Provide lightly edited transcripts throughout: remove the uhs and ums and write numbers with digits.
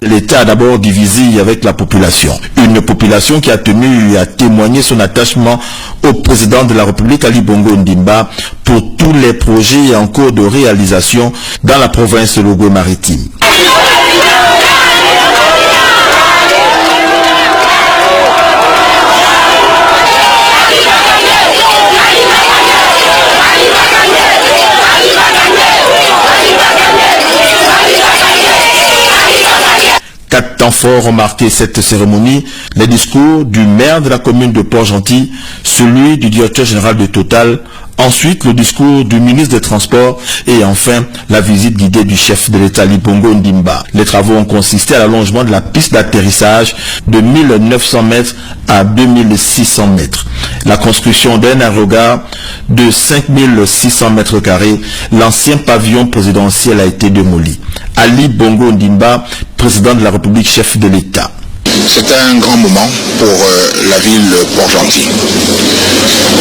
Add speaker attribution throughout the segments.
Speaker 1: L'État a d'abord divisé avec la population. Une population qui a tenu à témoigner son attachement au président de la République, Ali Bongo Ondimba, pour tous les projets en cours de réalisation dans la province de Logoué-Maritime. Quatre temps forts ont marqué cette cérémonie: les discours du maire de la commune de Port-Gentil, celui du directeur général de Total, ensuite le discours du ministre des Transports et enfin la visite guidée du chef de l'État Ali Bongo Ondimba. Les travaux ont consisté à l'allongement de la piste d'atterrissage de 1900 mètres à 2600 mètres, la construction d'un aérogare de 5600 mètres carrés. L'ancien pavillon présidentiel a été démoli. Ali Bongo Ondimba, président de la République, chef de l'État.
Speaker 2: C'est un grand moment pour la ville de Port-Gentil.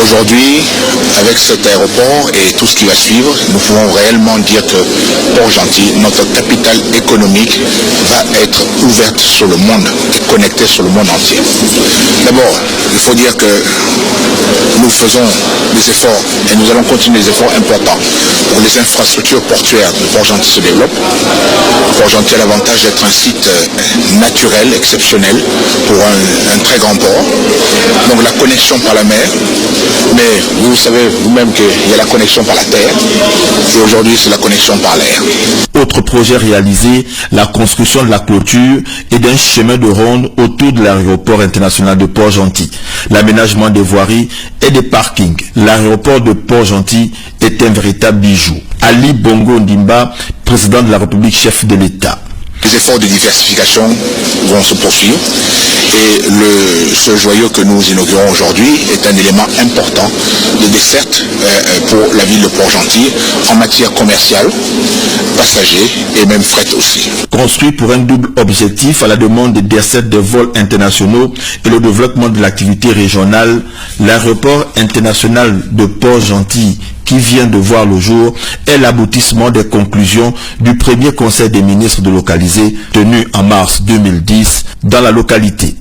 Speaker 2: Aujourd'hui, avec cet aéroport et tout ce qui va suivre, nous pouvons réellement dire que Port-Gentil, notre capitale économique, va être ouverte sur le monde et connectée sur le monde entier. D'abord, il faut dire que nous faisons des efforts et nous allons continuer des efforts importants pour que les infrastructures portuaires de Port-Gentil se développent. Port-Gentil a l'avantage d'être un site naturel, exceptionnel, pour un très grand port. Donc la connexion par la mer, mais vous savez vous-même qu'il y a la connexion par la terre, et aujourd'hui c'est la connexion par l'air.
Speaker 1: Autre projet réalisé, la construction de la clôture et d'un chemin de ronde autour de l'aéroport international de Port-Gentil, l'aménagement des voiries et des parkings. L'aéroport de Port-Gentil est un véritable bijou. Ali Bongo Ondimba, président de la République, chef de l'État.
Speaker 2: Les efforts de diversification vont se poursuivre et ce joyau que nous inaugurons aujourd'hui est un élément important de desserte pour la ville de Port-Gentil en matière commerciale, passagers et même fret aussi.
Speaker 1: Construit pour un double objectif, à la demande des dessertes des vols internationaux et le développement de l'activité régionale, l'aéroport international de Port-Gentil, qui vient de voir le jour, est l'aboutissement des conclusions du premier conseil des ministres délocalisés tenu en mars 2010 dans la localité.